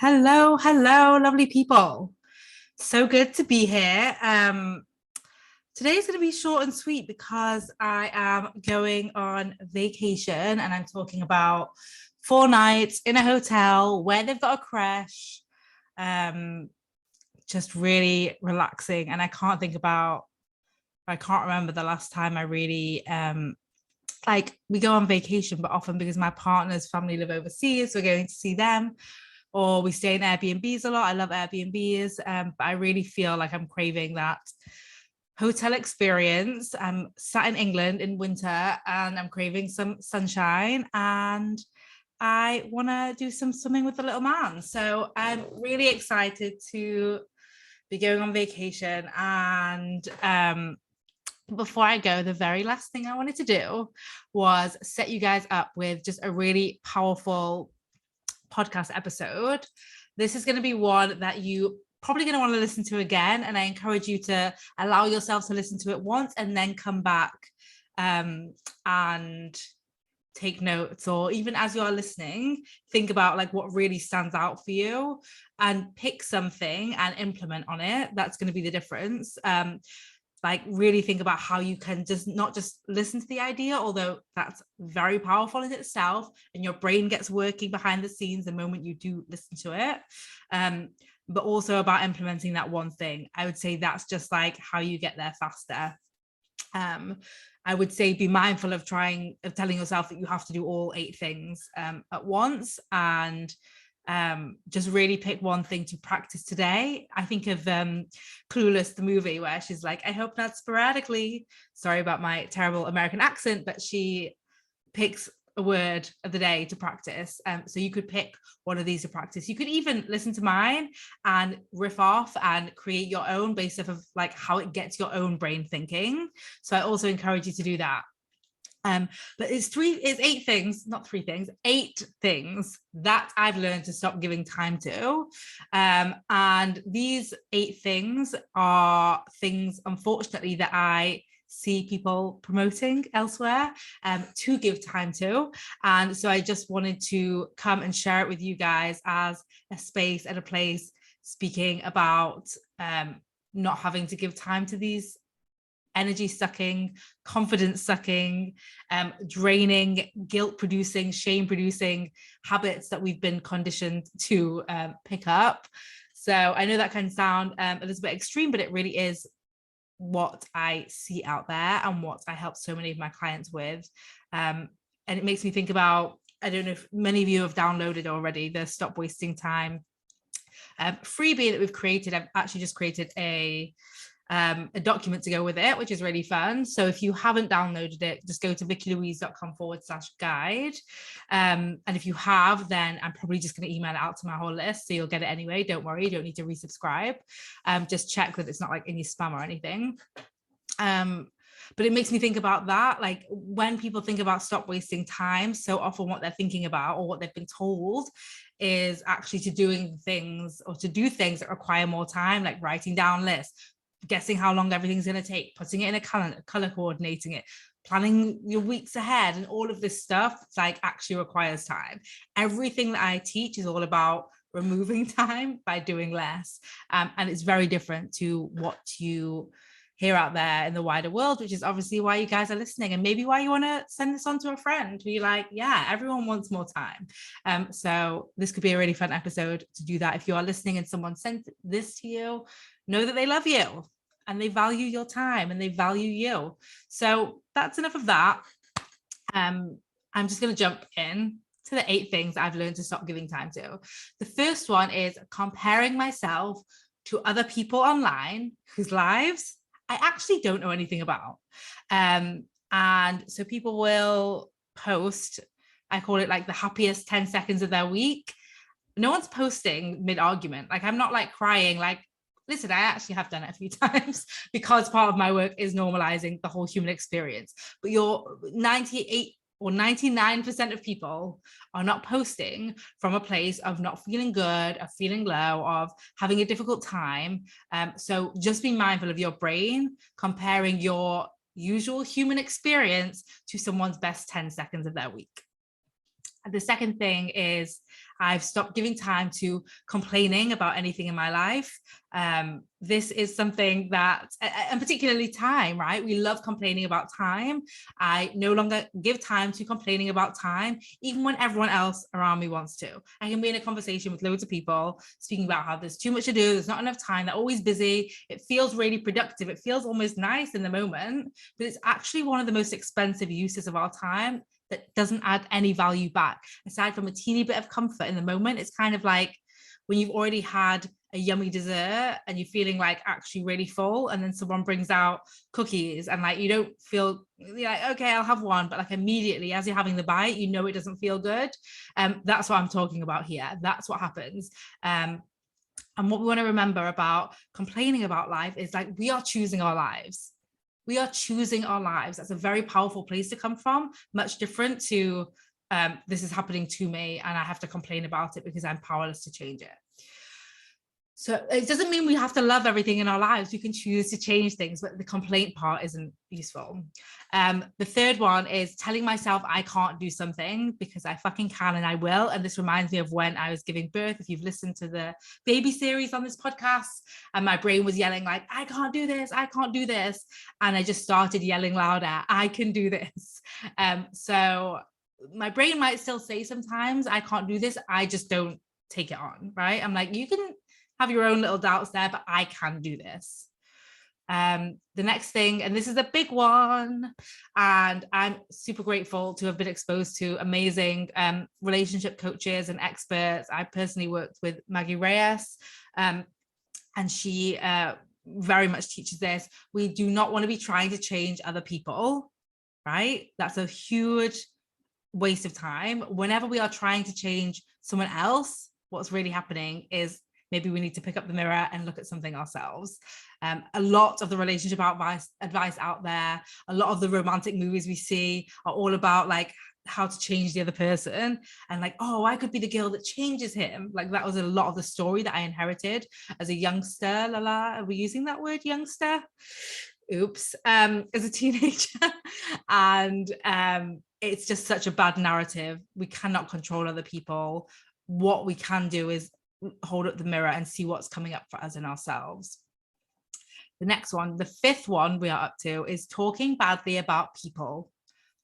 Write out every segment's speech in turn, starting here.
Hello, hello, lovely people. So good to be here. Today's going to be short and sweet because I am going on vacation and I'm talking about 4 nights in a hotel where they've got a crash. Um, just really relaxing. And I can't remember the last time I really like we go on vacation, but often because my partner's family live overseas, we're going to see them or we stay in Airbnbs a lot. I love Airbnbs, but I really feel like I'm craving that hotel experience. I'm sat in England in winter and I'm craving some sunshine and I want to do some swimming with the little man. So I'm really excited to be going on vacation. And before I go, the very last thing I wanted to do was set you guys up with just a really powerful podcast episode. This is going to be one that you probably going to want to listen to again, and I encourage you to allow yourself to listen to it once and then come back and take notes, or even as you are listening, think about like what really stands out for you and pick something and implement on it. That's going to be the difference. Like really think about how you can just not just listen to the idea, although that's very powerful in itself and your brain gets working behind the scenes the moment you do listen to it, but also about implementing that one thing. I would say that's just like how you get there faster. I would say be mindful of telling yourself that you have to do all 8 things at once, and just really pick one thing to practice today. I think of Clueless, the movie, where she's like, I hope not sporadically. Sorry about my terrible American accent, but she picks a word of the day to practice. So you could pick one of these to practice. You could even listen to mine and riff off and create your own based off of like how it gets your own brain thinking. So I also encourage you to do that. But it's 8 things, not 3 things, 8 things that I've learned to stop giving time to. And these 8 things are things, unfortunately, that I see people promoting elsewhere to give time to. And so I just wanted to come and share it with you guys as a space and a place speaking about not having to give time to these energy sucking, confidence sucking, draining, guilt producing, shame producing habits that we've been conditioned to pick up. So I know that can sound a little bit extreme, but it really is what I see out there and what I help so many of my clients with. And it makes me think about, I don't know if many of you have downloaded already the Stop Wasting Time freebie that we've created. I've actually just created a document to go with it, which is really fun. So if you haven't downloaded it, just go to vickylouise.com/guide. And if you have, then I'm probably just going to email it out to my whole list. So you'll get it anyway. Don't worry. You don't need to resubscribe. Just check that it's not like in your spam or anything. But it makes me think about that. Like when people think about stop wasting time, so often what they're thinking about or what they've been told is actually to do things that require more time, like writing down lists, guessing how long everything's going to take, putting it in a calendar, color coordinating it, planning your weeks ahead, and all of this stuff like actually requires time. Everything that I teach is all about removing time by doing less, and it's very different to what you hear out there in the wider world, which is obviously why you guys are listening, and maybe why you want to send this on to a friend who you're like, yeah, everyone wants more time. So this could be a really fun episode to do that. If you are listening and someone sent this to you, know that they love you and they value your time and they value you. So that's enough of that. I'm just going to jump in to the 8 things I've learned to stop giving time to. The first one is comparing myself to other people online whose lives I actually don't know anything about. And so people will post, I call it like the happiest 10 seconds of their week. No one's posting mid-argument. Like I'm not like crying, like, listen, I actually have done it a few times because part of my work is normalizing the whole human experience. But your 98 or 99% of people are not posting from a place of not feeling good, of feeling low, of having a difficult time. So just be mindful of your brain comparing your usual human experience to someone's best 10 seconds of their week. The second thing is I've stopped giving time to complaining about anything in my life. This is something that, and particularly time, right? We love complaining about time. I no longer give time to complaining about time, even when everyone else around me wants to. I can be in a conversation with loads of people speaking about how there's too much to do, there's not enough time, they're always busy. It feels really productive. It feels almost nice in the moment, but it's actually one of the most expensive uses of our time that doesn't add any value back. Aside from a teeny bit of comfort in the moment, it's kind of like when you've already had a yummy dessert and you're feeling like actually really full, and then someone brings out cookies and like you don't feel, you're like, okay, I'll have one, but like immediately as you're having the bite, you know it doesn't feel good. That's what I'm talking about here. That's what happens. And what we want to remember about complaining about life is like we are choosing our lives. We are choosing our lives. That's a very powerful place to come from, much different to this is happening to me and I have to complain about it because I'm powerless to change it. So it doesn't mean we have to love everything in our lives. We can choose to change things, but the complaint part isn't useful. The third one is telling myself I can't do something because I fucking can and I will. And this reminds me of when I was giving birth. If you've listened to the baby series on this podcast, and my brain was yelling like, I can't do this, I can't do this. And I just started yelling louder, I can do this. So my brain might still say sometimes, I can't do this. I just don't take it on, right? I'm like, you can have your own little doubts there, but I can do this. The next thing, and this is a big one, and I'm super grateful to have been exposed to amazing relationship coaches and experts. I personally worked with Maggie Reyes, and she very much teaches this. We do not want to be trying to change other people, right? That's a huge waste of time. Whenever we are trying to change someone else, what's really happening is maybe we need to pick up the mirror and look at something ourselves. A lot of the relationship advice out there, a lot of the romantic movies we see are all about like how to change the other person, and like, oh, I could be the girl that changes him. Like that was a lot of the story that I inherited as a youngster. Are we using that word, youngster? Oops. As a teenager. And it's just such a bad narrative. We cannot control other people. What we can do is hold up the mirror and see what's coming up for us in ourselves. The next one, the fifth one we are up to, is talking badly about people,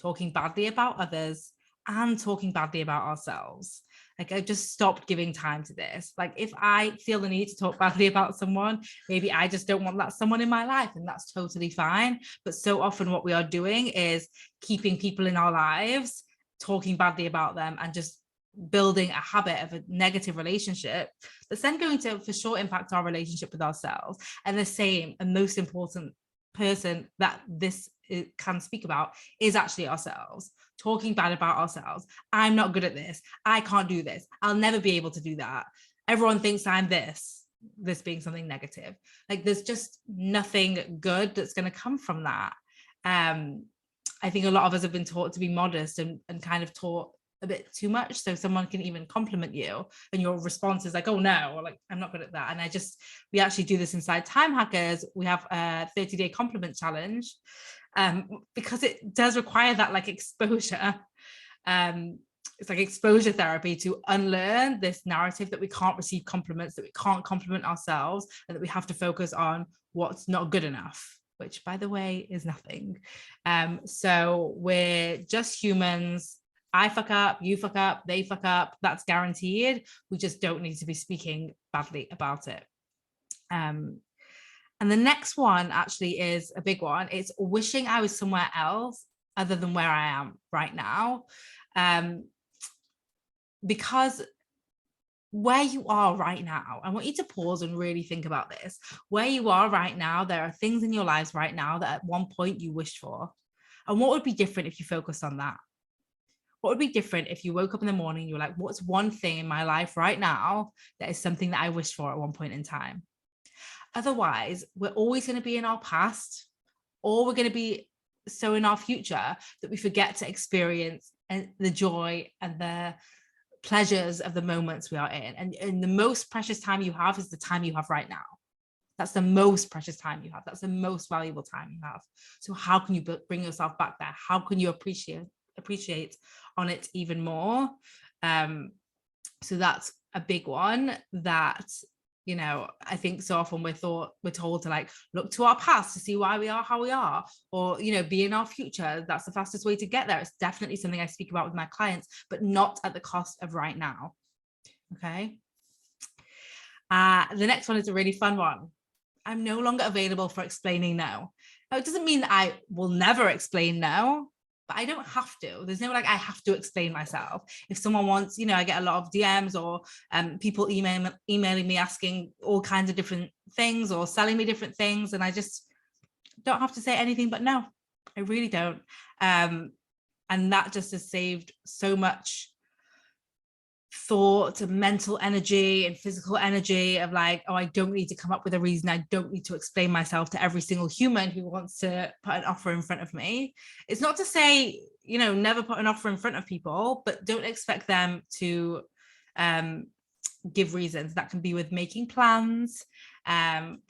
talking badly about others, and talking badly about ourselves. Like I've just stopped giving time to this. Like if I feel the need to talk badly about someone, maybe I just don't want that someone in my life, and that's totally fine. But so often what we are doing is keeping people in our lives, talking badly about them, and just building a habit of a negative relationship that's then going to for sure impact our relationship with ourselves. And the same and most important person that this can speak about is actually ourselves. Talking bad about ourselves. I'm not good at this. I can't do this. I'll never be able to do that. Everyone thinks I'm this being something negative. Like there's just nothing good that's going to come from that. I think a lot of us have been taught to be modest and kind of taught a bit too much, so someone can even compliment you and your response is like, oh no, or like, I'm not good at that. And we actually do this inside Time Hackers. We have a 30-day compliment challenge because it does require that like exposure. It's like exposure therapy to unlearn this narrative that we can't receive compliments, that we can't compliment ourselves, and that we have to focus on what's not good enough, which by the way is nothing. So we're just humans. I fuck up, you fuck up, they fuck up. That's guaranteed. We just don't need to be speaking badly about it. And the next one actually is a big one. It's wishing I was somewhere else other than where I am right now. Because where you are right now, I want you to pause and really think about this. Where you are right now, there are things in your lives right now that at one point you wished for. And what would be different if you focused on that? What would be different if you woke up in the morning, you were like, what's one thing in my life right now that is something that I wished for at one point in time? Otherwise, we're always going to be in our past, or we're going to be so in our future that we forget to experience the joy and the pleasures of the moments we are in. And the most precious time you have is the time you have right now. That's the most precious time you have. That's the most valuable time you have. So how can you bring yourself back there? How can you appreciate appreciate on it even more. So that's a big one that, you know, I think so often we're told to like look to our past to see why we are how we are, or, you know, be in our future. That's the fastest way to get there. It's definitely something I speak about with my clients, but not at the cost of right now. Okay. The next one is a really fun one. I'm no longer available for explaining no. Now, it doesn't mean that I will never explain no, but I don't have to. There's no like, I have to explain myself. If someone wants, you know, I get a lot of DMs or people emailing me asking all kinds of different things or selling me different things. And I just don't have to say anything but no, I really don't. And that just has saved so much thought and mental energy and physical energy of like, oh, I don't need to come up with a reason. I don't need to explain myself to every single human who wants to put an offer in front of me. It's not to say, you know, never put an offer in front of people, but don't expect them to give reasons. That can be with making plans,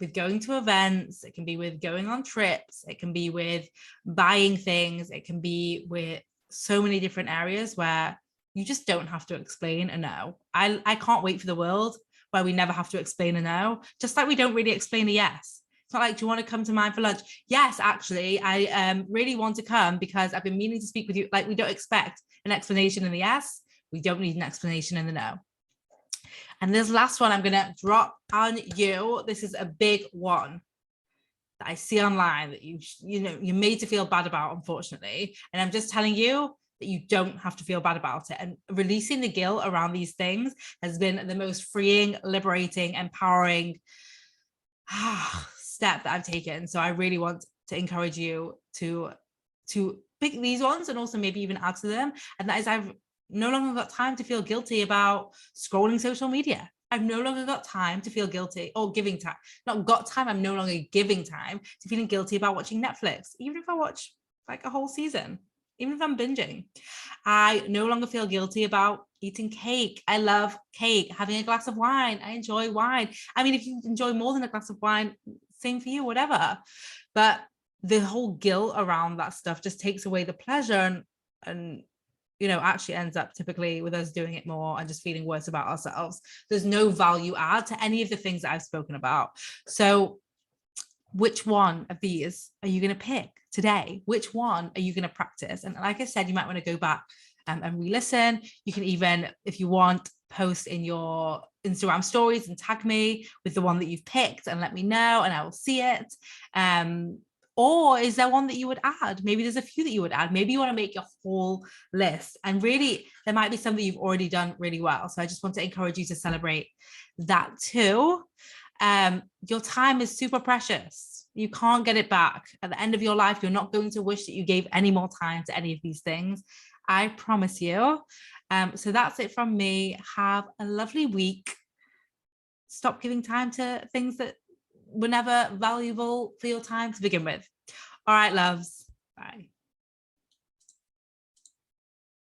with going to events, it can be with going on trips, it can be with buying things, it can be with so many different areas where you just don't have to explain a no. I can't wait for the world where we never have to explain a no, just like we don't really explain a yes. It's not like, do you want to come to mine for lunch? Yes, actually, I really want to come because I've been meaning to speak with you. Like, we don't expect an explanation in the yes. We don't need an explanation in the no. And this last one I'm going to drop on you. This is a big one that I see online that you're made to feel bad about, unfortunately. And I'm just telling you that you don't have to feel bad about it. And releasing the guilt around these things has been the most freeing, liberating, empowering step that I've taken. So I really want to encourage you to pick these ones and also maybe even add to them. And that is, I've no longer got time to feel guilty about scrolling social media. I've no longer got time to feel guilty or giving time. Not got time, I'm no longer giving time to feeling guilty about watching Netflix, even if I watch like a whole season, even if I'm binging. I no longer feel guilty about eating cake. I love cake, having a glass of wine. I enjoy wine. I mean, if you enjoy more than a glass of wine, same for you, whatever. But the whole guilt around that stuff just takes away the pleasure and you know, actually ends up typically with us doing it more and just feeling worse about ourselves. There's no value add to any of the things that I've spoken about. So which one of these are you going to pick today? Which one are you going to practice? And like I said, you might want to go back and re-listen. You can even, if you want, post in your Instagram stories and tag me with the one that you've picked and let me know and I will see it. Or is there one that you would add? Maybe there's a few that you would add. Maybe you want to make your whole list. And really, there might be some that you've already done really well. So I just want to encourage you to celebrate that too. Your time is super precious. You can't get it back. At the end of your life, you're not going to wish that you gave any more time to any of these things. I promise you. So that's it from me. Have a lovely week. Stop giving time to things that were never valuable for your time to begin with. All right, loves. Bye.